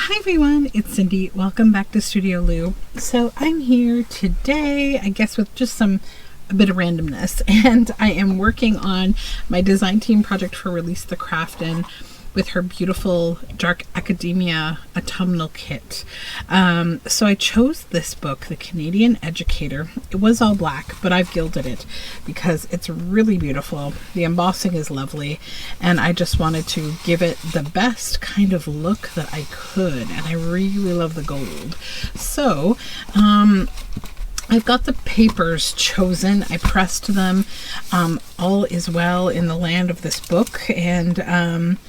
Hi everyone, it's Cindy. Welcome back to Studioloo. So I'm here today, I guess with just a bit of randomness, and I am working on my design team project for Release the Craftin' with her beautiful Dark Academia autumnal kit. So I chose this book, The Canadian Educator. It was all black, but I've gilded it because it's really beautiful. The embossing is lovely, and I just wanted to give it the best kind of look that I could, and I really love the gold. So I've got the papers chosen. I pressed them. All is well in the land of this book, and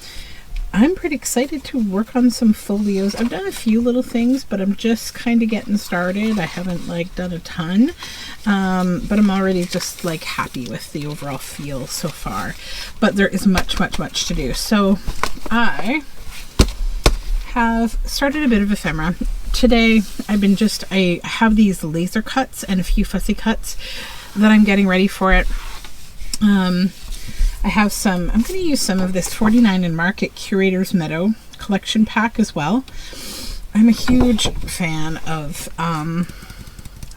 I'm pretty excited to work on some folios. I've done a few little things, but I'm just kind of getting started. I haven't done a ton, but I'm already just happy with the overall feel so far. But there is much to do. So I have started a bit of ephemera. Today I have these laser cuts and a few fussy cuts that I'm getting ready for it. I'm going to use some of this 49 and Market Curator's Meadow collection pack as well. I'm a huge fan of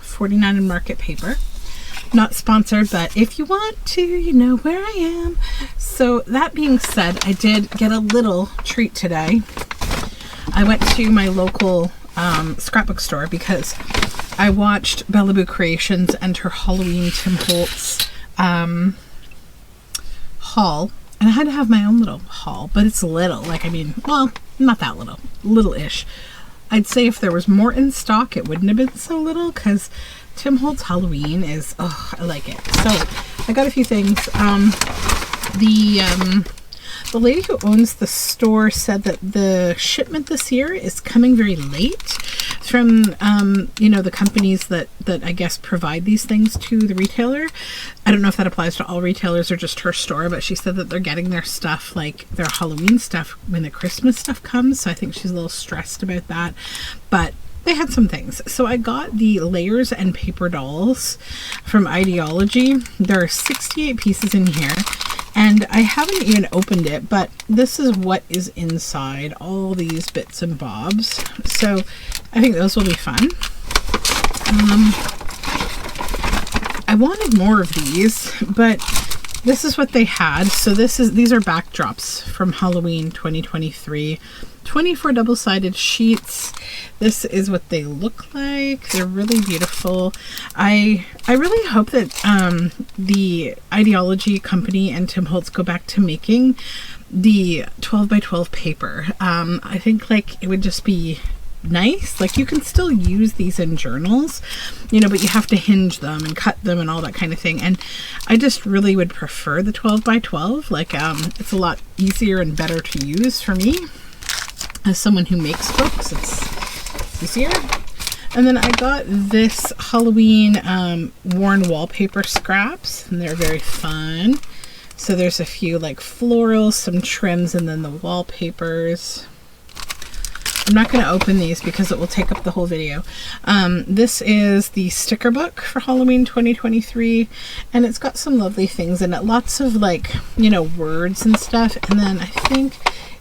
49 and Market paper. Not sponsored, but if you want to, you know where I am. So that being said, I did get a little treat today. I went to my local scrapbook store because I watched Bellaboo Creations and her Halloween Tim Holtz haul, and I had to have my own little haul, but it's little. Well, not that little, little-ish. I'd say if there was more in stock, it wouldn't have been so little, because Tim Holtz Halloween is, I like it. So I got a few things. The lady who owns the store said that the shipment this year is coming very late from, the companies that I guess provide these things to the retailer. I don't know if that applies to all retailers or just her store, but she said that they're getting their stuff, their Halloween stuff, when the Christmas stuff comes. So I think she's a little stressed about that. But they had some things. So I got the layers and paper dolls from Ideology. There are 68 pieces in here. And I haven't even opened it, but this is what is inside, all these bits and bobs. So I think those will be fun. I wanted more of these, but this is what they had. So these are backdrops from Halloween 2023. 24 double-sided sheets. This is what they look like. They're really beautiful. I really hope that the Ideology company and Tim Holtz go back to making the 12 by 12 paper. I think it would just be nice. You can still use these in journals, but you have to hinge them and cut them and all that kind of thing. And I just really would prefer the 12 by 12. It's a lot easier and better to use for me. As someone who makes books, it's easier. And then I got this Halloween worn wallpaper scraps, and they're very fun. So there's a few florals, some trims, and then the wallpapers. I'm not going to open these because it will take up the whole video. This is the sticker book for Halloween 2023, and it's got some lovely things in it. Lots of words and stuff. And then I think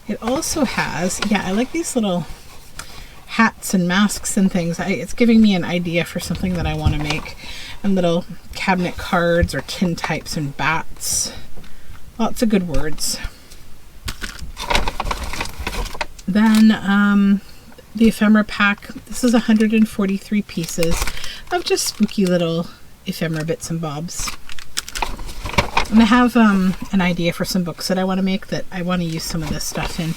it also has, I like these little hats and masks and things. It's giving me an idea for something that I want to make. And little cabinet cards or tin types and bats. Lots of good words. Then the ephemera pack. This is 143 pieces of just spooky little ephemera bits and bobs. And I have an idea for some books that I want to make that I want to use some of this stuff in.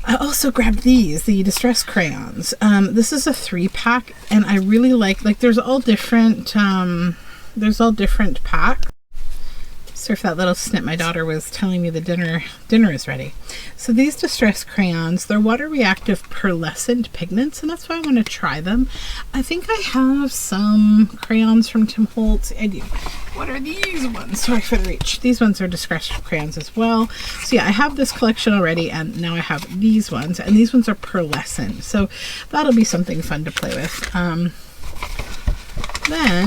I also grabbed the Distress crayons. This is a 3-pack, and I really like there's all different packs. So if that little snip, my daughter was telling me the dinner is ready. So these Distress crayons, they're water reactive pearlescent pigments, and that's why I want to try them. I think I have some crayons from Tim Holtz. I do. What are these ones? Sorry for the reach. These ones are Distress crayons as well. So I have this collection already, and now I have these ones, and these ones are pearlescent. So that'll be something fun to play with. Then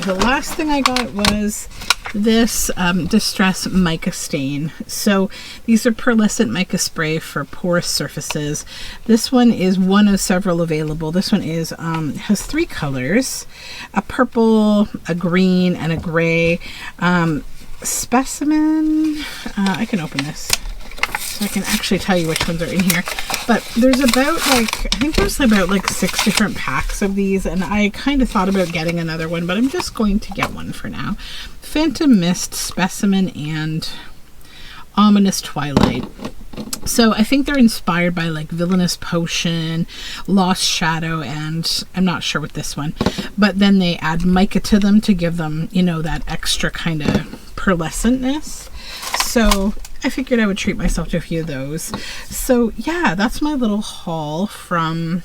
the last thing I got was this Distress Mica Stain. So these are pearlescent mica spray for porous surfaces. This one is one of several available. This one is has 3 colors, a purple, a green, and a gray. Specimen, I can open this so I can actually tell you which ones are in here. But there's about I think there's about 6 different packs of these, and I kind of thought about getting another one, but I'm just going to get one for now. Phantom Mist, Specimen, and Ominous Twilight. So I think they're inspired by Villainous Potion, Lost Shadow, and I'm not sure with this one. But then they add mica to them to give them, that extra kind of pearlescentness. So I figured I would treat myself to a few of those. So yeah, that's my little haul from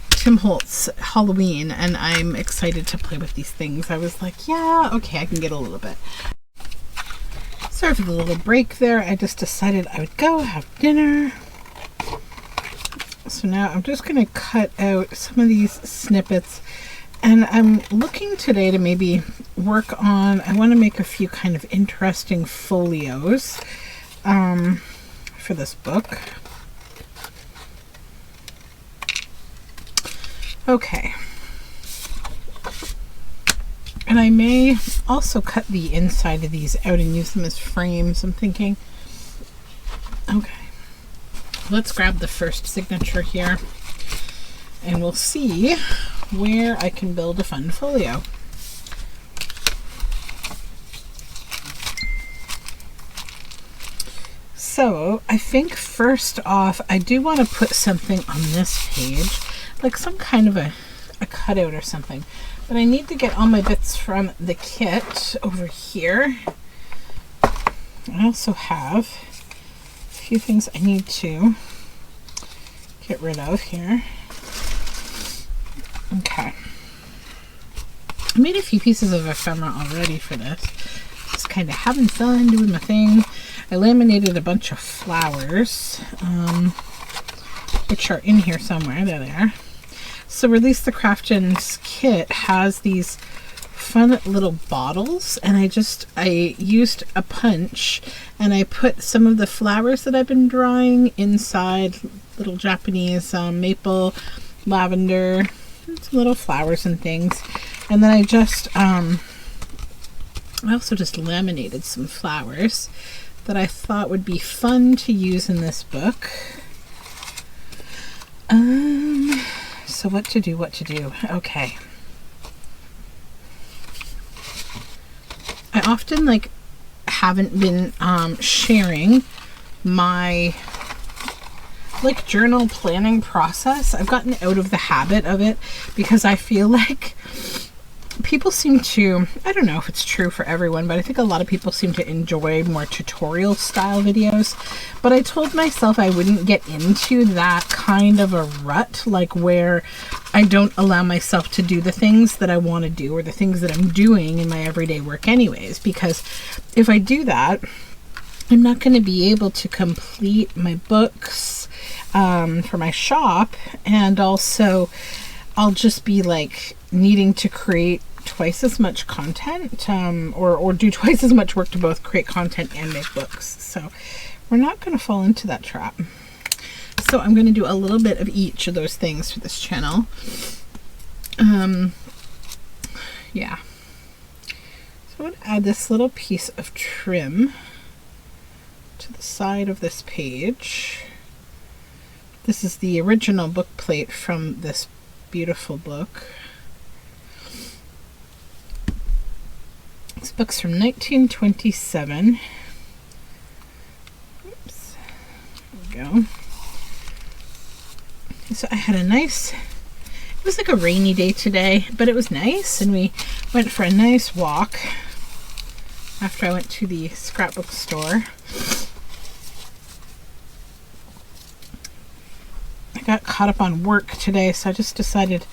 Tim Holtz Halloween, and I'm excited to play with these things. I was like, yeah, okay, I can get a little bit. Sorry for the little break there. I just decided I would go have dinner. So now I'm just going to cut out some of these snippets, and I'm looking today to maybe work on, I want to make a few kind of interesting folios for this book. Okay. And I may also cut the inside of these out and use them as frames, I'm thinking. Okay. Let's grab the first signature here, and we'll see where I can build a fun folio. So I think first off, I do want to put something on this page, like some kind of a cutout or something. But I need to get all my bits from the kit over here. I also have a few things I need to get rid of here. Okay. I made a few pieces of ephemera already for this. Just kind of having fun doing my thing. I laminated a bunch of flowers, which are in here somewhere. They're there. So Release the Craftians kit has these fun little bottles, and I used a punch and I put some of the flowers that I've been drawing inside, little Japanese maple, lavender, some little flowers and things. And then I also just laminated some flowers that I thought would be fun to use in this book. So what to do? Okay. I often haven't been sharing my journal planning process. I've gotten out of the habit of it because I feel like people seem to, I don't know if it's true for everyone, but I think a lot of people seem to enjoy more tutorial style videos. But I told myself I wouldn't get into that kind of a rut, where I don't allow myself to do the things that I want to do or the things that I'm doing in my everyday work anyways, because if I do that, I'm not going to be able to complete my books for my shop, and also I'll just be needing to create twice as much content or do twice as much work to both create content and make books. So we're not going to fall into that trap. So I'm going to do a little bit of each of those things for this channel. Yeah. So I'm going to add this little piece of trim to the side of this page. This is the original book plate from this beautiful book. This book's from 1927. Oops. There we go. So I had a nice, it was a rainy day today, but it was nice, and we went for a nice walk after I went to the scrapbook store. I got caught up on work today, so I just decided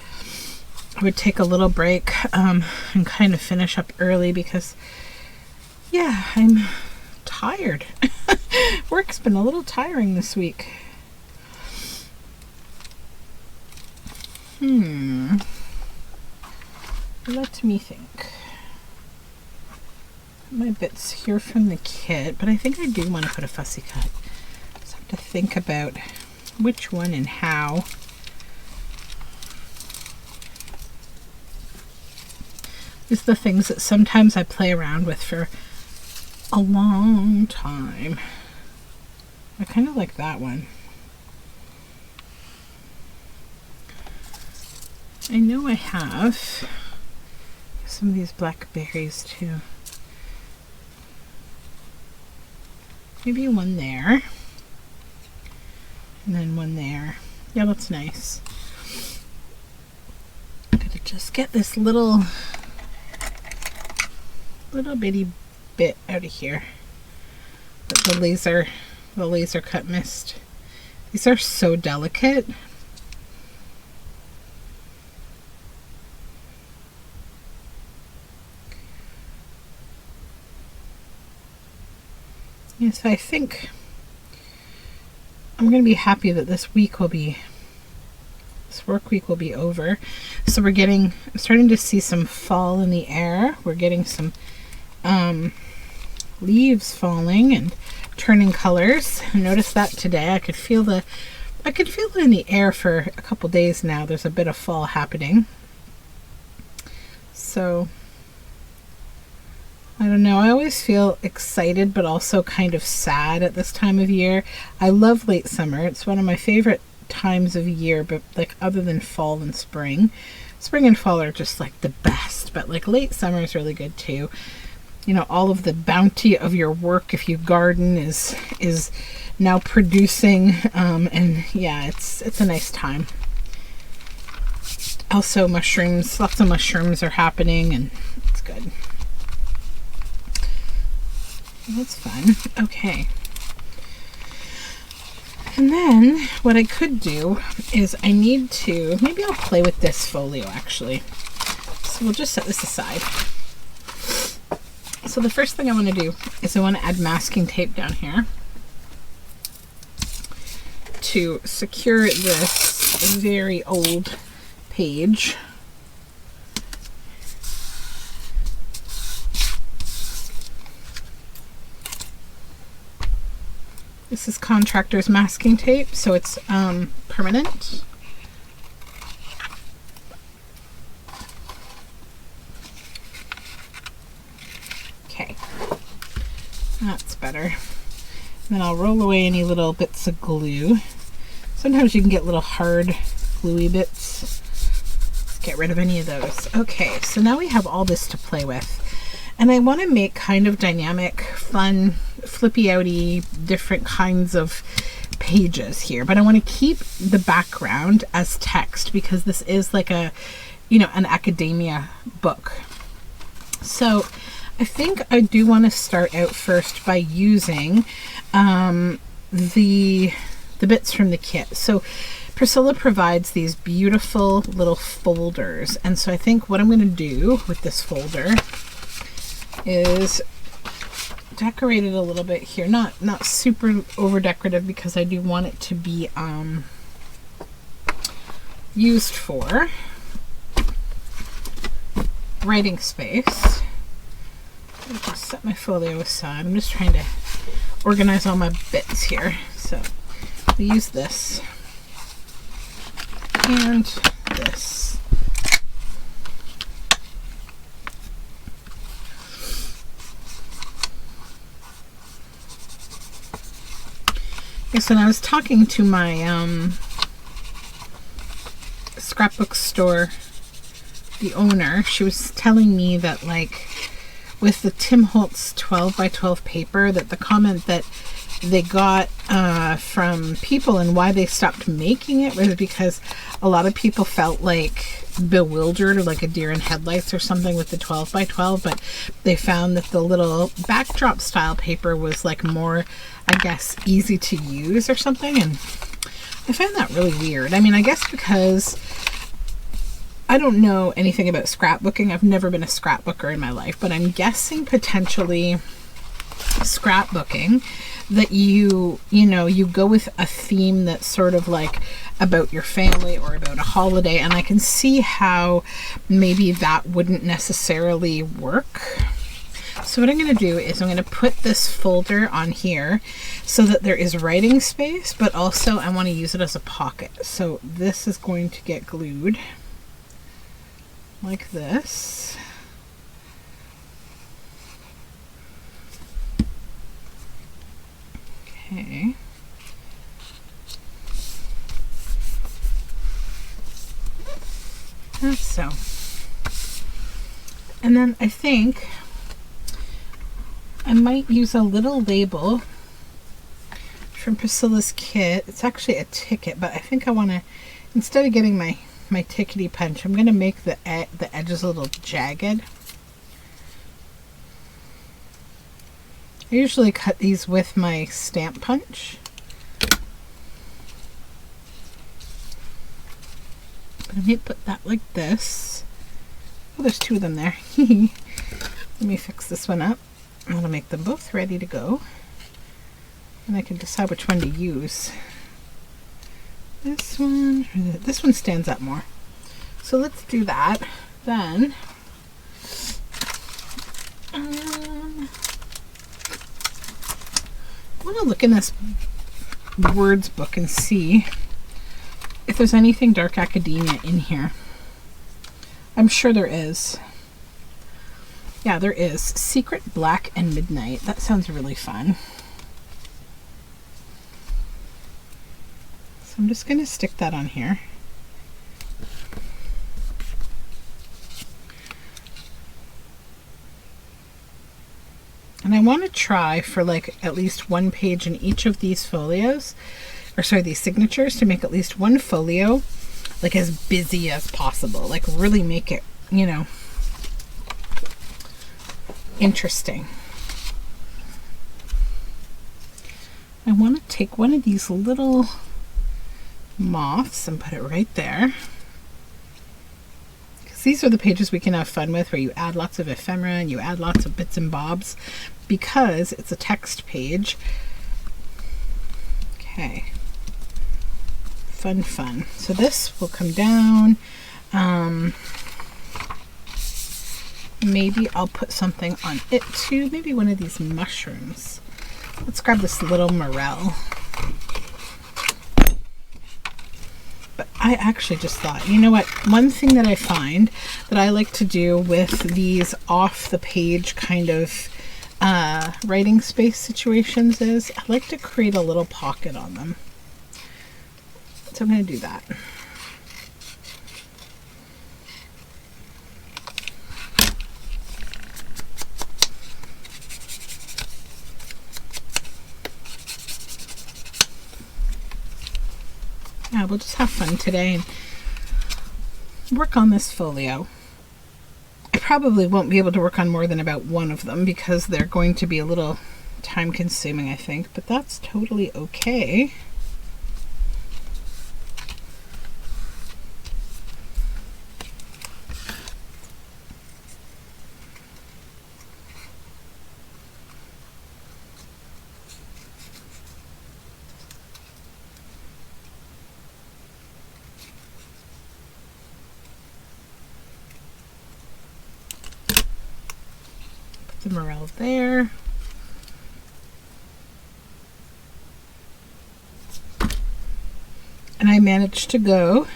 I would take a little break and kind of finish up early because, yeah, I'm tired. Work's been a little tiring this week. Let me think. my bits here from the kit, but I think I do want to put a fussy cut. Just have to think about which one and how. These are the things that sometimes I play around with for a long time. I kind of like that one. I know I have some of these blackberries too. Maybe one there. And then one there. Yeah, that's nice. Gotta just get this little bitty bit out of here. The laser cut missed. These are so delicate. Yes, I think I'm going to be happy that this work week will be over. So I'm starting to see some fall in the air. We're getting some leaves falling and turning colors. I noticed that today. I could feel it in the air for a couple days now. There's a bit of fall happening. So I don't know. I always feel excited but also kind of sad at this time of year. I love late summer. It's one of my favorite times of year, but like other than fall and spring. Spring and fall are just like the best, but like late summer is really good too. You know, all of the bounty of your work if you garden is now producing, and yeah, it's a nice time. Also mushrooms, lots of mushrooms are happening and it's good. That's fun. Okay. And then what I could do is maybe I'll play with this folio actually. So we'll just set this aside. So the first thing I want to do is I want to add masking tape down here to secure this very old page. This is contractor's masking tape, so it's permanent. Okay, that's better. And then I'll roll away any little bits of glue. Sometimes you can get little hard, gluey bits. Let's get rid of any of those. Okay, so now we have all this to play with. And I want to make kind of dynamic, fun, flippy-outy, different kinds of pages here. But I want to keep the background as text because this is like an academia book. So I think I do want to start out first by using the bits from the kit. So Priscilla provides these beautiful little folders. And so I think what I'm going to do with this folder is decorate it a little bit here, not super over decorative because I do want it to be used for writing space. I'll just set my folio aside. I'm just trying to organize all my bits here. So we use this and this. Yes, when I was talking to my scrapbook store, the owner, she was telling me that like with the Tim Holtz 12 by 12 paper, that the comment that they got from people and why they stopped making it was because a lot of people felt like bewildered or like a deer in headlights or something with the 12 by 12, but they found that the little backdrop style paper was like more, I guess, easy to use or something. And I find that really weird. I mean, I guess because I don't know anything about scrapbooking. I've never been a scrapbooker in my life, but I'm guessing potentially scrapbooking that you go with a theme that's sort of like about your family or about a holiday, and I can see how maybe that wouldn't necessarily work. So what I'm going to do is I'm going to put this folder on here so that there is writing space, but also I want to use it as a pocket. So this is going to get glued like this. Okay. That's so. And then I think I might use a little label from Priscilla's kit. It's actually a ticket, but I think I want to, instead of getting my tickety punch, I'm going to make the edges a little jagged. I usually cut these with my stamp punch. But I may put that like this. Oh, there's two of them there. Let me fix this one up. I'm going to make them both ready to go. And I can decide which one to use. This one, or this one stands up more. So let's do that. Then, I want to look in this words book and see if there's anything dark academia in here. I'm sure there is. Yeah, there is. Secret, Black, and Midnight. That sounds really fun. So I'm just going to stick that on here. And I want to try for like at least one page in each of these folios, or sorry, these signatures, to make at least one folio like as busy as possible. Like really make it, you know, interesting. I want to take one of these little moths and put it right there. Because these are the pages we can have fun with, where you add lots of ephemera and you add lots of bits and bobs, because it's a text page. Okay. Fun, fun. So this will come down. Maybe I'll put something on it too. Maybe one of these mushrooms. Let's grab this little morel. But I actually just thought, you know what? One thing that I find that I like to do with these off the page kind of writing space situations is I like to create a little pocket on them. So I'm going to do that. Yeah, we'll just have fun today and work on this folio. I probably won't be able to work on more than about one of them because they're going to be a little time consuming, I think, but that's totally okay. The morel there. And I managed to go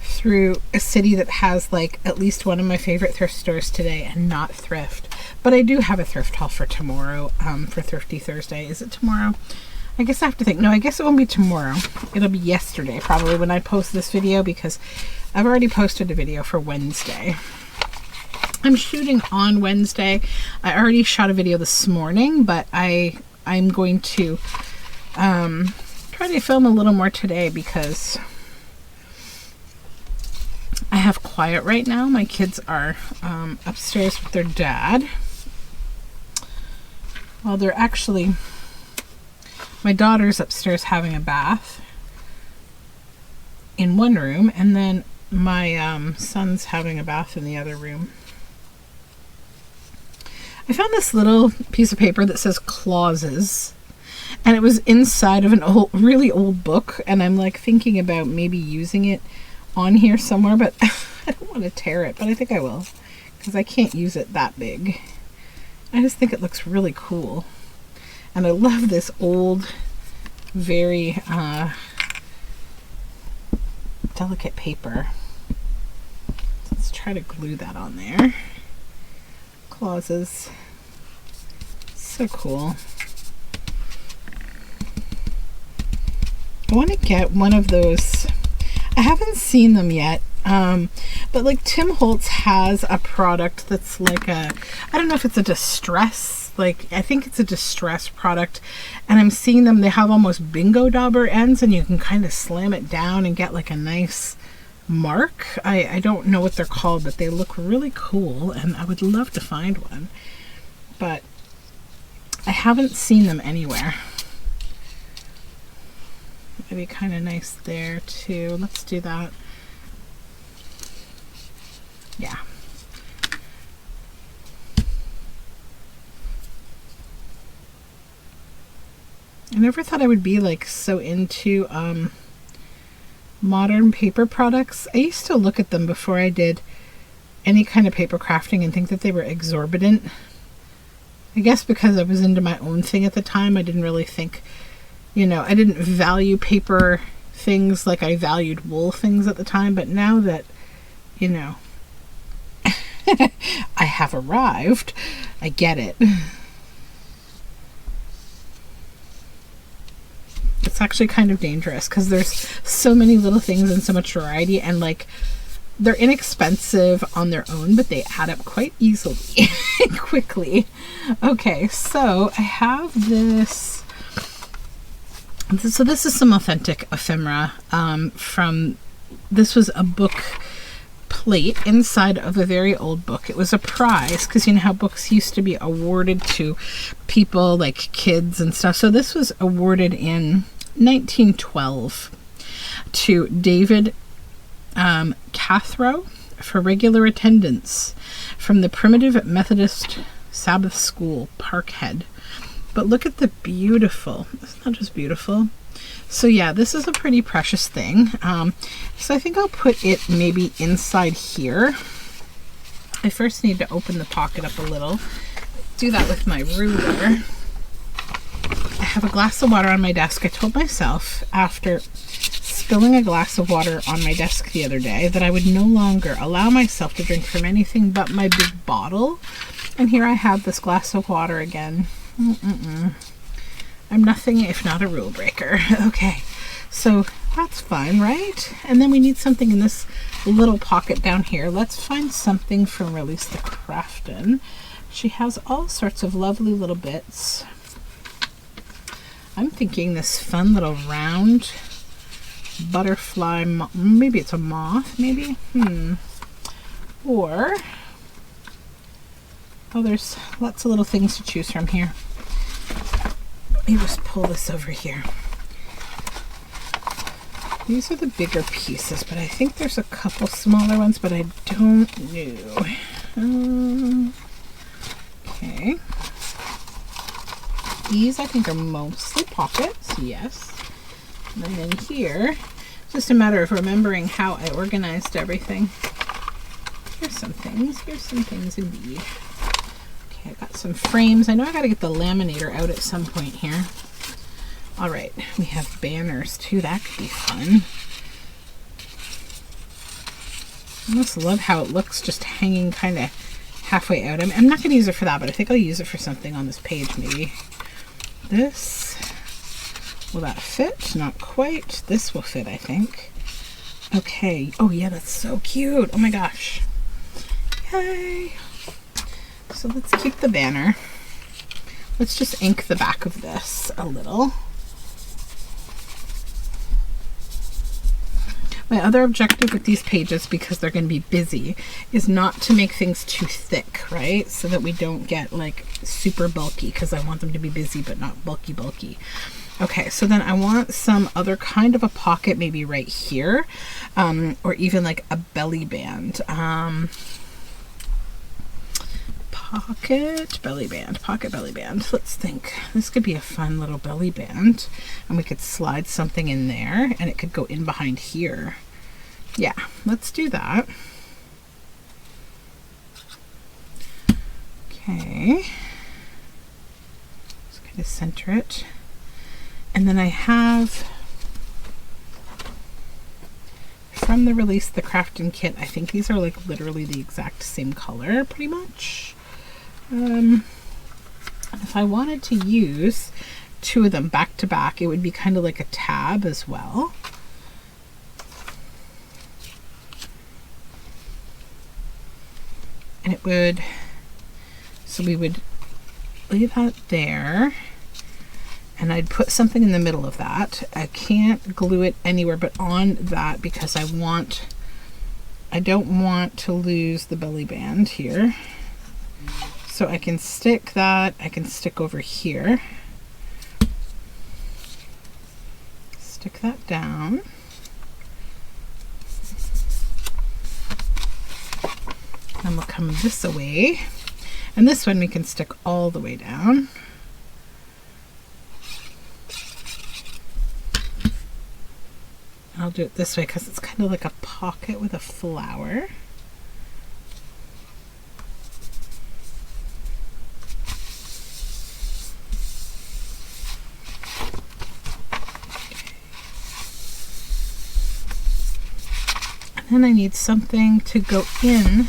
through a city that has like at least one of my favorite thrift stores today and not thrift. But I do have a thrift haul for tomorrow, for Thrifty Thursday. Is it tomorrow? I guess I have to think. No, I guess it won't be tomorrow. It'll be yesterday probably when I post this video, because I've already posted a video for Wednesday. I'm shooting on Wednesday. I already shot a video this morning, but I'm going to try to film a little more today because I have quiet right now. My kids are upstairs with their dad. Well, they're actually, my daughter's upstairs having a bath in one room, and then my son's having a bath in the other room. I found this little piece of paper that says clauses, and it was inside of an really old book, and I'm like thinking about maybe using it on here somewhere, but I don't want to tear it, but I think I will, because I can't use it that big. I just think it looks really cool. And I love this old, very delicate paper. Let's try to glue that on there. Clauses. So cool. I want to get one of those. I haven't seen them yet, but like Tim Holtz has a product that's like a, I don't know if it's a distress, like I think it's a distress product, and I'm seeing them, they have almost bingo dauber ends, and you can kind of slam it down and get like a nice mark. I don't know what they're called, but they look really cool, and I would love to find one, but I haven't seen them anywhere. It'd be kind of nice there too. Let's do that. Yeah. I never thought I would be like so into modern paper products. I used to look at them before I did any kind of paper crafting and think that they were exorbitant. I guess because I was into my own thing at the time, I didn't really think, you know, I didn't value paper things like I valued wool things at the time, but now that, you know, I have arrived, I get it. It's actually kind of dangerous because there's so many little things and so much variety, and like they're inexpensive on their own, but they add up quite easily quickly. Okay, so I have this. So this is some authentic ephemera from, this was a book plate inside of a very old book. It was a prize because you know how books used to be awarded to people like kids and stuff. So this was awarded in 1912 to David Cathro for regular attendance from the Primitive Methodist Sabbath School, Parkhead. But look at the beautiful, isn't that just beautiful? So yeah, this is a pretty precious thing. So I think I'll put it maybe inside here. I first need to open the pocket up a little. Do that with my ruler. I have a glass of water on my desk. I told myself after spilling a glass of water on my desk the other day that I would no longer allow myself to drink from anything but my big bottle. And here I have this glass of water again. I'm nothing if not a rule breaker. Okay, so that's fun, right? And then we need something in this little pocket down here. Let's find something from Release the Craftin'. She has all sorts of lovely little bits. I'm thinking this fun little round butterfly, maybe it's a moth, maybe? Or, oh, there's lots of little things to choose from here. Let me just pull this over here. These are the bigger pieces, but I think there's a couple smaller ones, but I don't know. Okay. These I think are mostly pockets, yes. And then here, it's just a matter of remembering how I organized everything. Here's some things indeed. Okay, I got some frames. I know I gotta get the laminator out at some point here. All right, we have banners too. That could be fun. I just love how it looks just hanging kind of halfway out. I'm not gonna use it for that, but I think I'll use it for something on this page maybe. This, will that fit? Not quite. This will fit, I think. Okay. Oh yeah, that's so cute. Oh my gosh. Yay. So let's keep the banner. Let's just ink the back of this a little. My other objective with these pages, because they're going to be busy, is not to make things too thick, right? So that we don't get like super bulky, because I want them to be busy but not bulky. Okay, so then I want some other kind of a pocket, maybe right here, or even like a belly band. Pocket belly band. Let's think. This could be a fun little belly band, and we could slide something in there, and it could go in behind here. Yeah, let's do that. Okay. Try to center it. And then I have from the Release the Crafting kit, I think these are like literally the exact same color pretty much. If I wanted to use two of them back to back, it would be kind of like a tab as well. And it would, so we would leave that there, and I'd put something in the middle of that. I can't glue it anywhere but on that because I don't want to lose the belly band here. So I can stick that, I can stick over here. Stick that down. And we'll come this away. And this one we can stick all the way down. I'll do it this way because it's kind of like a pocket with a flower. And then I need something to go in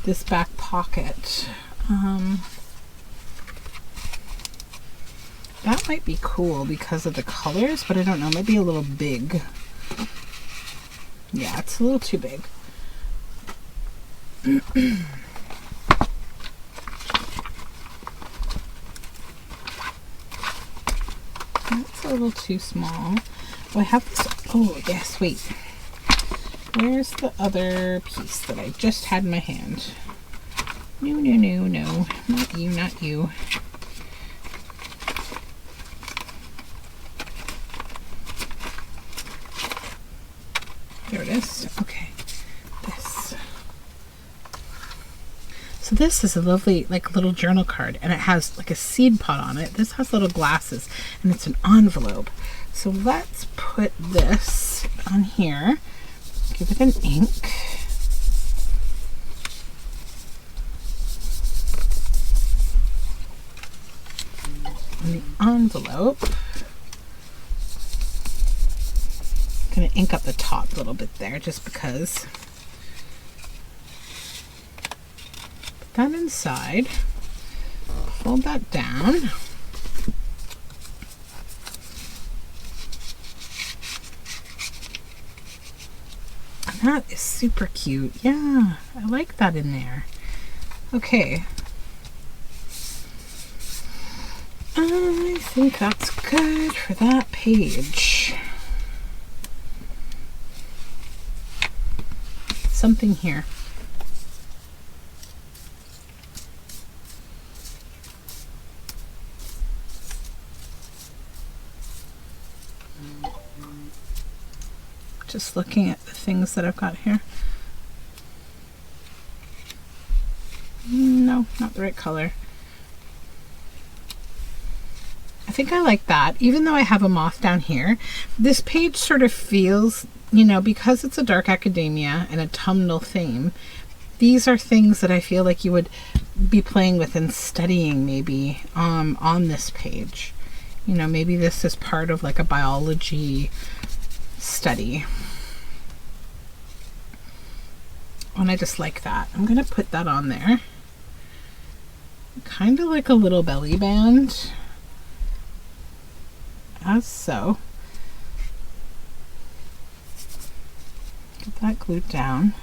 this back pocket. That might be cool because of the colors, but I don't know, maybe a little big. Yeah, it's a little too big. That's a little too small. Oh, I have this. Oh, yes, wait. Where's the other piece that I just had in my hand? No, no, no, no. Not you, not you. There it is. Okay. This. So this is a lovely, like, little journal card, and it has like a seed pod on it. This has little glasses, and it's an envelope. So let's put this on here. Give it an ink. And the envelope. I'm going to ink up the top a little bit there just because. Put that inside. Fold that down. That is super cute. Yeah, I like that in there. Okay. I think that's good for that page. Something here. Just looking at the things that I've got here. No, not the right color. I think I like that. Even though I have a moth down here, this page sort of feels, you know, because it's a dark academia and a autumnal theme, these are things that I feel like you would be playing with and studying maybe on this page. You know, maybe this is part of like a biology study. And I just like that. I'm gonna put that on there. Kind of like a little belly band. As so. Get that glued down.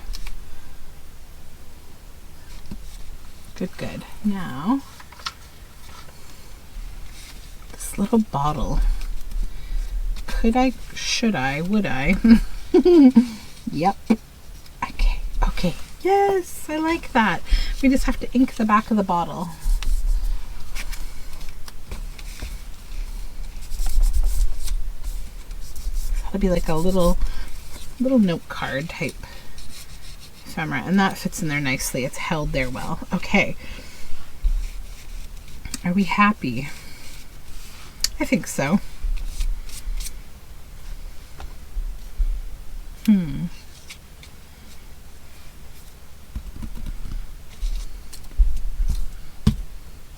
Good, good. Now, this little bottle. Could I, should I, would I? Yep. Okay, okay. Yes, I like that. We just have to ink the back of the bottle. That'll be like a little note card type ephemera, and that fits in there nicely. It's held there well. Okay. Are we happy? I think so.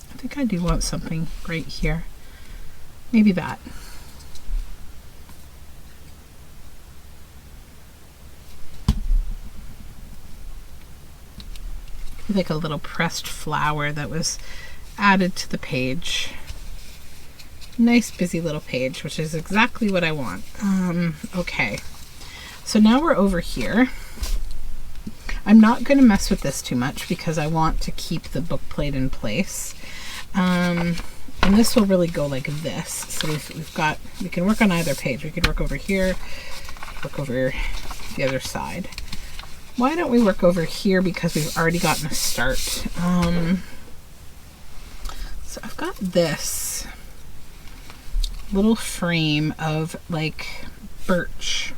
I think think I do want something right here. Maybe that. Like a little pressed flower that was added to the page. Nice busy little page, which is exactly what I want. Okay, so now we're over here. I'm not going to mess with this too much because I want to keep the book plate in place. And this will really go like this. So we can work on either page. We could work over here, work over the other side. Why don't we work over here because we've already gotten a start. So I've got this little frame of like birch.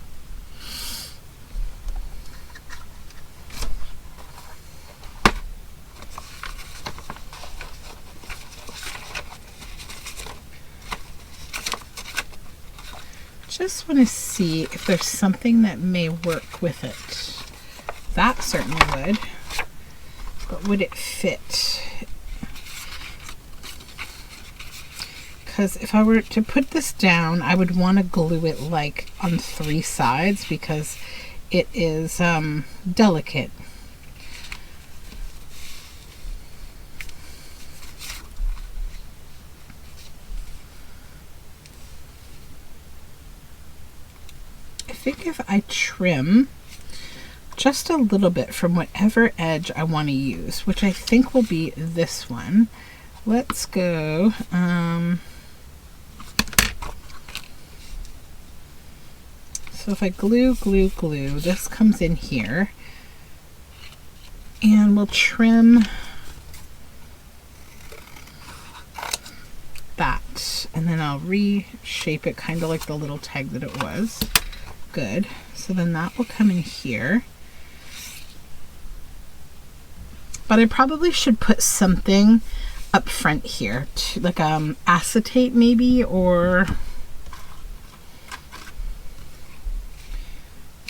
Just want to see if there's something that may work with it. That certainly would. But would it fit? Because if I were to put this down, I would want to glue it like on 3 sides because it is delicate. I think if I trim just a little bit from whatever edge I want to use, which I think will be this one. Let's go, so if I glue, this comes in here, and we'll trim that, and then I'll reshape it kind of like the little tag that it was. Good. So then that will come in here. But I probably should put something up front here, like acetate maybe, or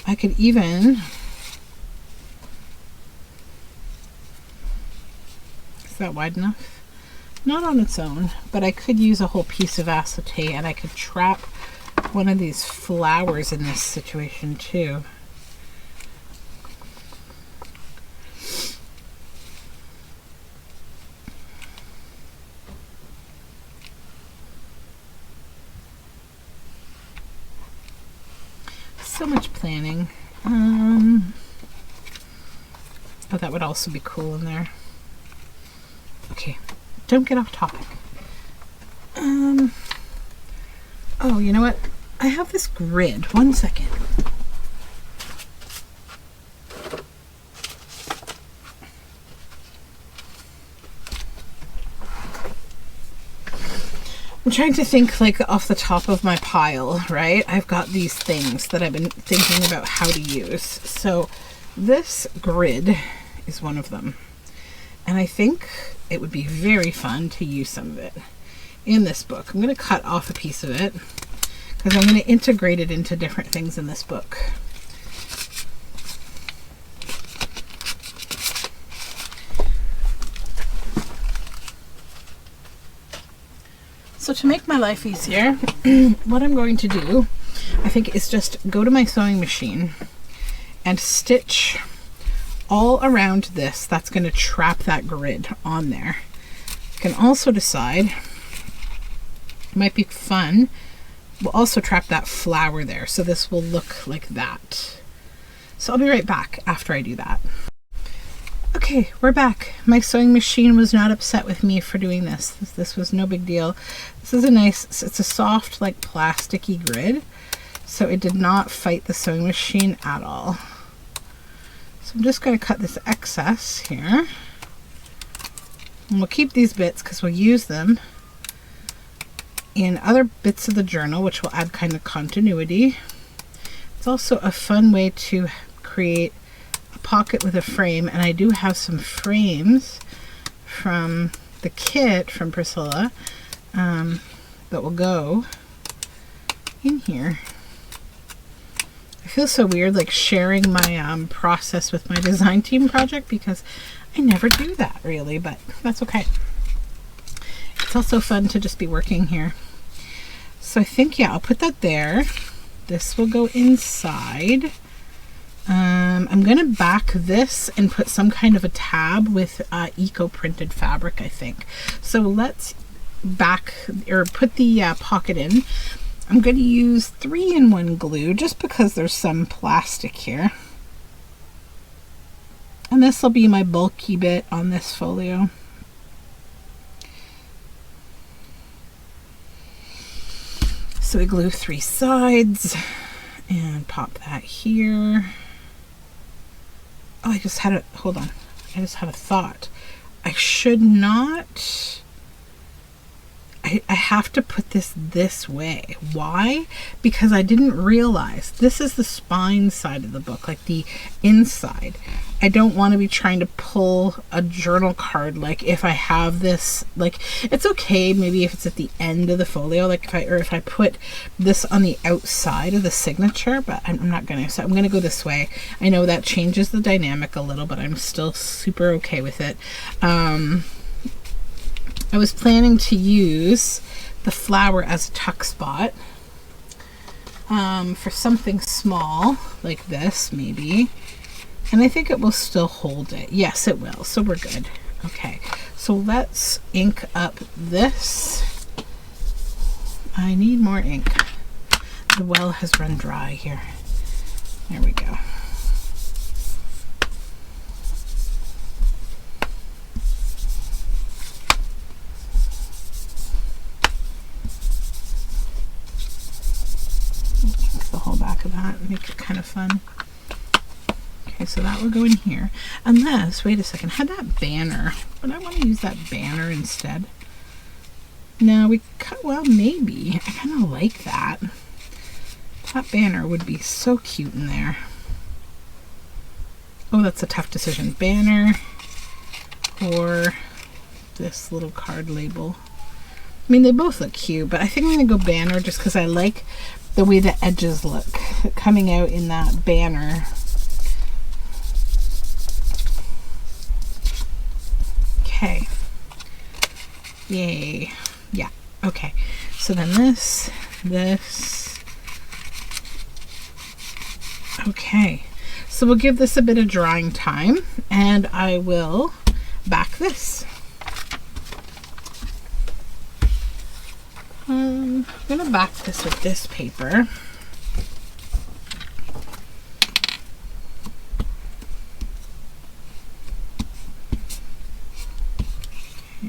I could even, is that wide enough? Not on its own, but I could use a whole piece of acetate and I could trap one of these flowers in this situation too. So much planning. Oh, that would also be cool in there. Okay, don't get off topic. Oh, you know what? I have this grid. One second. I'm trying to think like off the top of my pile, right? I've got these things that I've been thinking about how to use. So this grid is one of them. And I think it would be very fun to use some of it in this book. I'm going to cut off a piece of it because I'm going to integrate it into different things in this book. So to make my life easier, what I'm going to do, I think, is just go to my sewing machine and stitch all around this. That's going to trap that grid on there. You can also decide, it might be fun, we'll also trap that flower there. So this will look like that. So I'll be right back after I do that. Okay, we're back. My sewing machine was not upset with me for doing this. This was no big deal. This is a nice, it's a soft, like plasticky grid. So it did not fight the sewing machine at all. So I'm just going to cut this excess here. And we'll keep these bits because we'll use them in other bits of the journal, which will add kind of continuity. It's also a fun way to create a pocket with a frame, and I do have some frames from the kit from Priscilla that will go in here. I feel so weird like sharing my process with my design team project because I never do that really, but that's okay. It's also fun to just be working here. So I think, yeah, I'll put that there. This will go inside. I'm going to back this and put some kind of a tab with eco-printed fabric, I think. So let's back or put the pocket in. I'm going to use 3-in-1 glue just because there's some plastic here. And this will be my bulky bit on this folio. So we glue 3 sides and pop that here. Oh, I just had a, hold on. I just had a thought. I should not, I have to put this way. Why? Because I didn't realize this is the spine side of the book, like the inside. I don't want to be trying to pull a journal card. Like if I have this, like it's okay maybe if it's at the end of the folio, like if I put this on the outside of the signature, but I'm not gonna. So I'm gonna go this way. I know that changes the dynamic a little, but I'm still super okay with it. I was planning to use the flower as a tuck spot for something small like this maybe, and I think it will still hold it. Yes, it will, so we're good. Okay, so let's ink up this. I need more ink. The well has run dry here. There we go. The whole back of that, make it kind of fun. Okay, so that will go in here. Unless, wait a second, I had that banner, but I want to use that banner instead. No, we cut, well, maybe. I kind of like that. That banner would be so cute in there. Oh, that's a tough decision. Banner or this little card label. I mean, they both look cute, but I think I'm going to go banner just because I like the way the edges look coming out in that banner. Okay. Yay. Yeah. Okay. So then this. Okay. So we'll give this a bit of drying time and I will back this. I'm going to back this with this paper.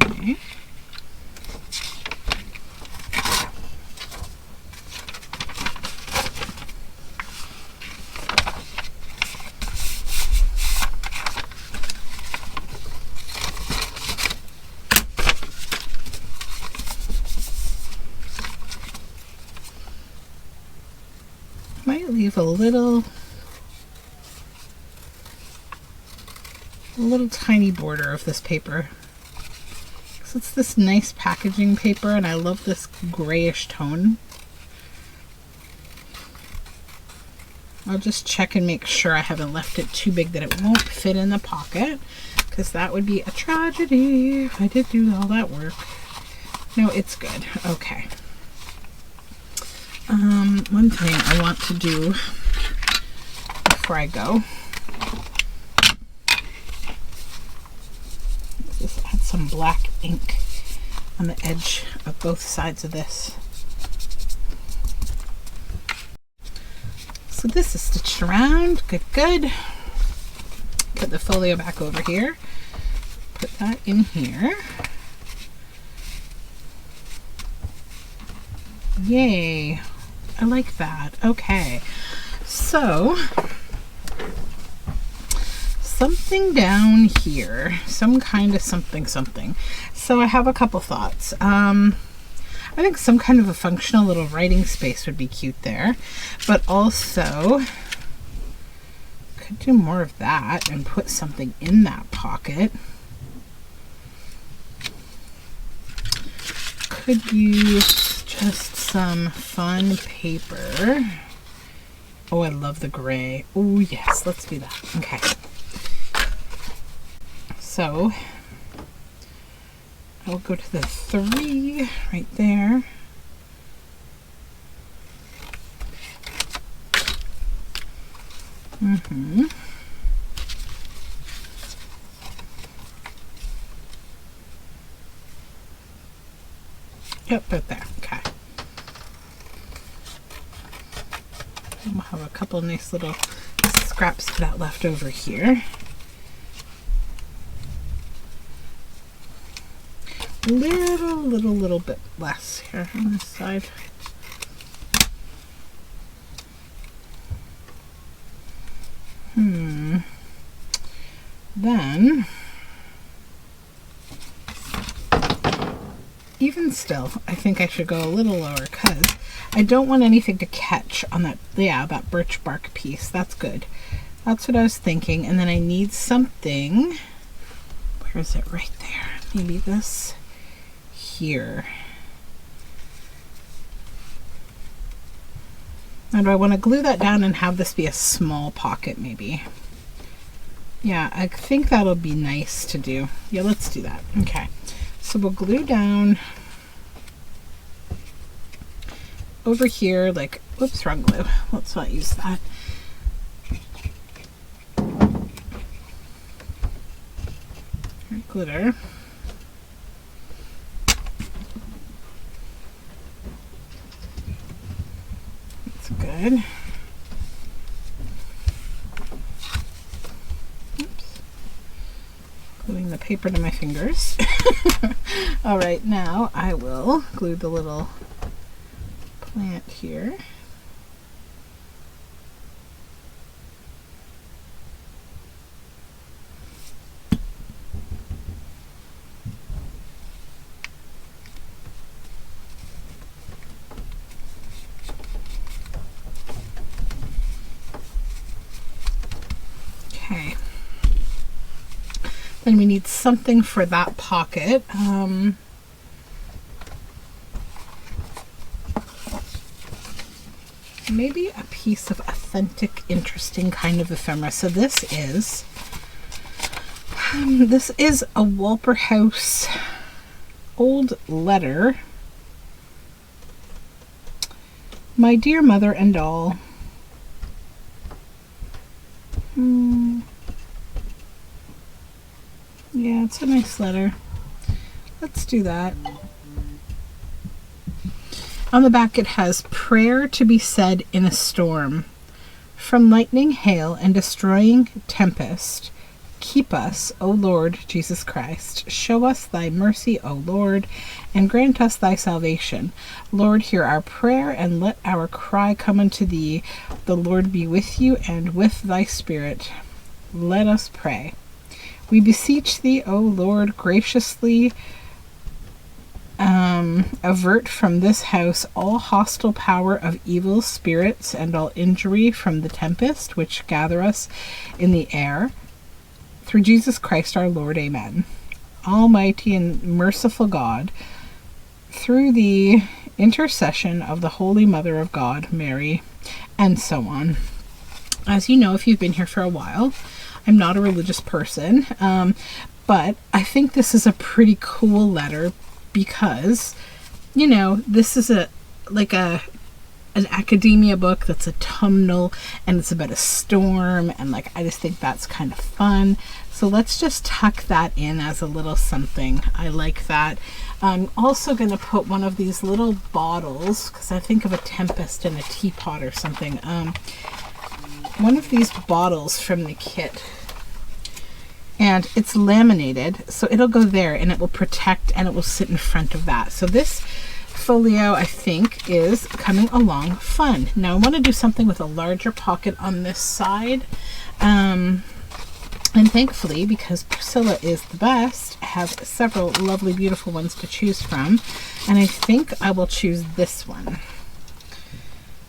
Okay. Might leave a little tiny border of this paper. So it's this nice packaging paper and I love this grayish tone. I'll just check and make sure I haven't left it too big that it won't fit in the pocket, because that would be a tragedy if I did do all that work. No, it's good. Okay. One thing I want to do before I go is just add some black ink on the edge of both sides of this. So this is stitched around. Good, good. Put the folio back over here. Put that in here. Yay. I like that. Okay. So something down here, some kind of something. So I have a couple thoughts. I think some kind of a functional little writing space would be cute there, but also could do more of that and put something in that pocket. Could use just some fun paper. Oh, I love the gray. Oh yes, let's do that. Okay. So I'll go to the 3 right there. Yep, right there. Okay. And we'll have a couple nice little scraps of that left over here. Little bit less here on this side. Then, even still, I think I should go a little lower because I don't want anything to catch on that, that birch bark piece. That's good. That's what I was thinking. And then I need something, where is it? Right there. Maybe this here. Now, do I want to glue that down and have this be a small pocket maybe? Yeah, I think that'll be nice to do. Yeah, let's do that. Okay, so we'll glue down over here, like, oops, wrong glue. Let's not use that. Glitter. That's good. Oops. Gluing the paper to my fingers. All right, now I will glue the little plant here. Okay. Then we need something for that pocket. Maybe a piece of authentic, interesting kind of ephemera. So this is a Walper House old letter. My dear mother and all. Yeah, it's a nice letter. Let's do that. On the back it has prayer to be said in a storm. From lightning, hail, and destroying tempest, keep us, O Lord Jesus Christ. Show us thy mercy, O Lord, and grant us thy salvation. Lord, hear our prayer, and let our cry come unto thee. The Lord be with you, and with thy spirit. Let us pray. We beseech thee, O Lord, graciously avert from this house all hostile power of evil spirits and all injury from the tempest which gather us in the air. Through Jesus Christ our Lord, amen. Almighty and merciful God, through the intercession of the Holy Mother of God, Mary, and so on. As you know, if you've been here for a while, I'm not a religious person, but I think this is a pretty cool letter because, you know, this is an academia book that's autumnal and it's about a storm, and like I just think that's kind of fun. So let's just tuck that in as a little something. I like that. I'm also going to put one of these little bottles because I think of a tempest in a teapot or something. One of these bottles from the kit, and it's laminated, so it'll go there and it will protect and it will sit in front of that. So this folio, I think, is coming along fun. Now I want to do something with a larger pocket on this side, and thankfully, because Priscilla is the best, I have several lovely beautiful ones to choose from, and I think I will choose this one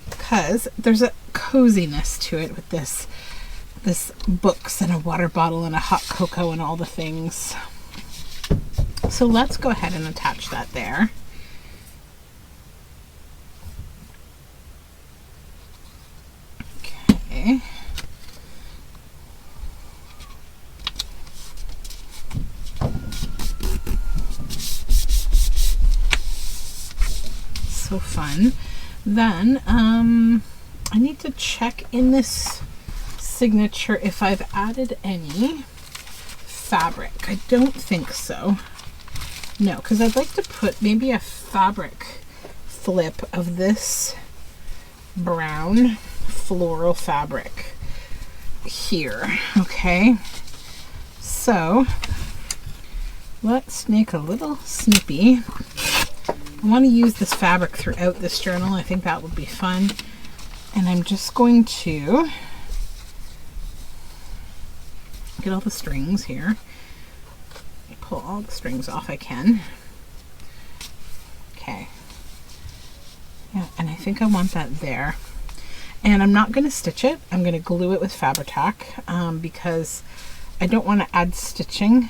because there's a coziness to it with this books and a water bottle and a hot cocoa and all the things. So let's go ahead and attach that there. Okay. so fun. Then I need to check in this signature if I've added any fabric. I don't think so. No, because I'd like to put maybe a fabric flip of this brown floral fabric here. Okay, so let's make a little snippy. I want to use this fabric throughout this journal. I think that would be fun. And I'm just going to get all the strings here. Pull all the strings off I can. Okay. Yeah, and I think I want that there. And I'm not going to stitch it. I'm going to glue it with Fabri-Tac because I don't want to add stitching.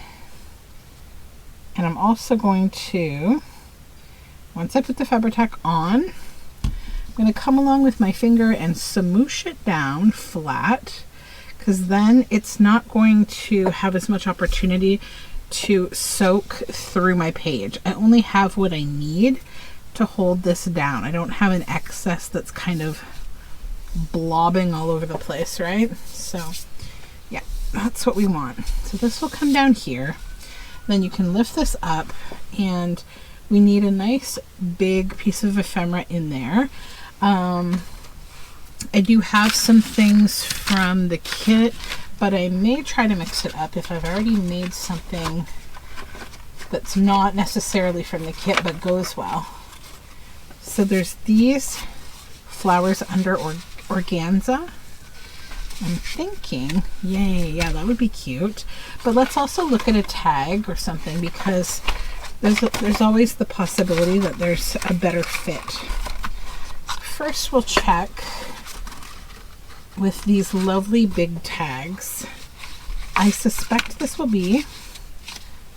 And I'm also going to, once I put the Fabri-Tac on, I'm going to come along with my finger and smoosh it down flat, because then it's not going to have as much opportunity to soak through my page. I only have what I need to hold this down. I don't have an excess that's kind of blobbing all over the place, right? So yeah, that's what we want. So this will come down here. Then you can lift this up, and we need a nice big piece of ephemera in there. I do have some things from the kit, but I may try to mix it up if I've already made something that's not necessarily from the kit but goes well. So there's these flowers under organza. I'm thinking, yay, yeah, that would be cute. But let's also look at a tag or something, because there's always the possibility that there's a better fit. First we'll check with these lovely big tags. I suspect this will be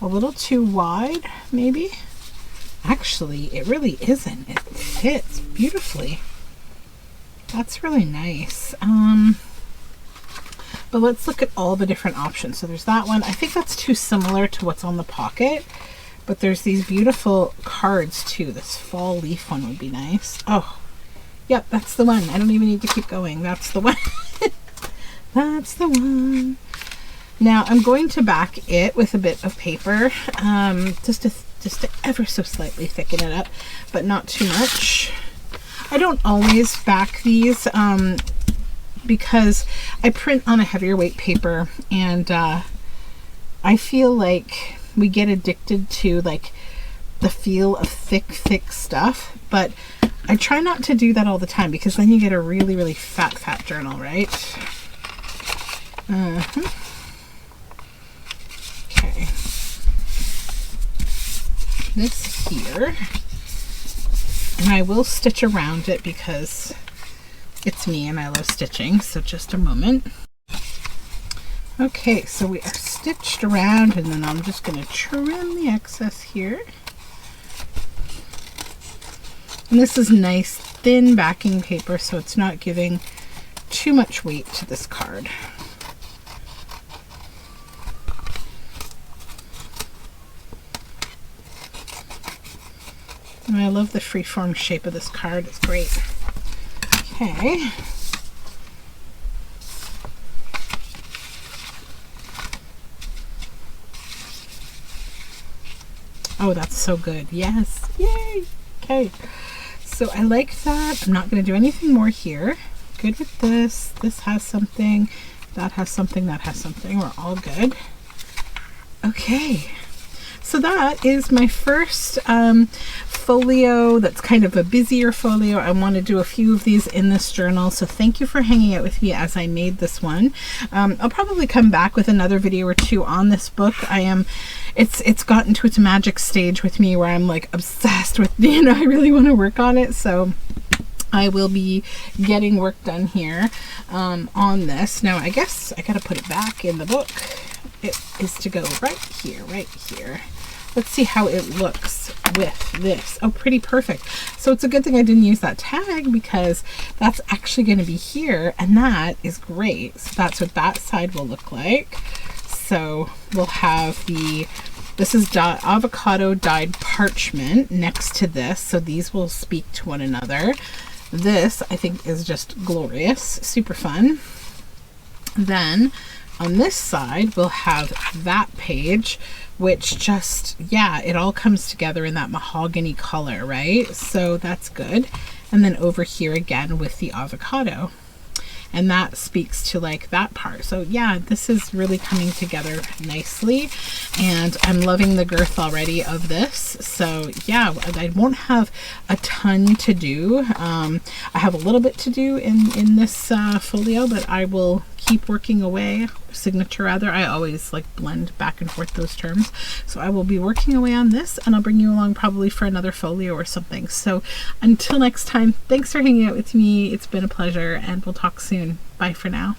a little too wide, maybe. Actually, it really isn't. It fits beautifully. That's really nice. But let's look at all the different options. So there's that one. I think that's too similar to what's on the pocket, but there's these beautiful cards too. This fall leaf one would be nice. Oh, yep, that's the one. I don't even need to keep going. That's the one. That's the one. Now I'm going to back it with a bit of paper, just to ever so slightly thicken it up, but not too much. I don't always back these because I print on a heavier weight paper, and I feel like we get addicted to like the feel of thick stuff, but I try not to do that all the time, because then you get a really fat journal, right? Okay. This here, and I will stitch around it because it's me and I love stitching, so just a moment. Okay, so we are stitched around, and then I'm just going to trim the excess here. And this is nice thin backing paper, so it's not giving too much weight to this card. And I love the freeform shape of this card. It's great. Okay. Oh, that's so good. Yes. Yay. Okay. So I like that. I'm not going to do anything more here. Good with this. This has something. That has something. That has something. We're all good. Okay. So that is my first folio that's kind of a busier folio. I want to do a few of these in this journal, so thank you for hanging out with me as I made this one. I'll probably come back with another video or two on this book. It's gotten to its magic stage with me where I'm like obsessed with, I really want to work on it, so I will be getting work done here on this. Now I guess I gotta put it back in the book. It is to go right here. Let's see how it looks with this. Oh, pretty perfect. So it's a good thing I didn't use that tag, because that's actually going to be here, and that is great. So that's what that side will look like. So we'll have the This is avocado dyed parchment next to this, so these will speak to one another. This I think is just glorious, super fun. Then on this side we'll have that page, which just, yeah, it all comes together in that mahogany color, right? So that's good. And then over here again with the avocado, and that speaks to like that part. So yeah, this is really coming together nicely, and I'm loving the girth already of this. So yeah, I won't have a ton to do. I have a little bit to do in this folio, but I will keep working away. Signature rather. I always like blend back and forth those terms. So I will be working away on this, and I'll bring you along probably for another folio or something. So until next time, thanks for hanging out with me. It's been a pleasure, and we'll talk soon. Bye for now.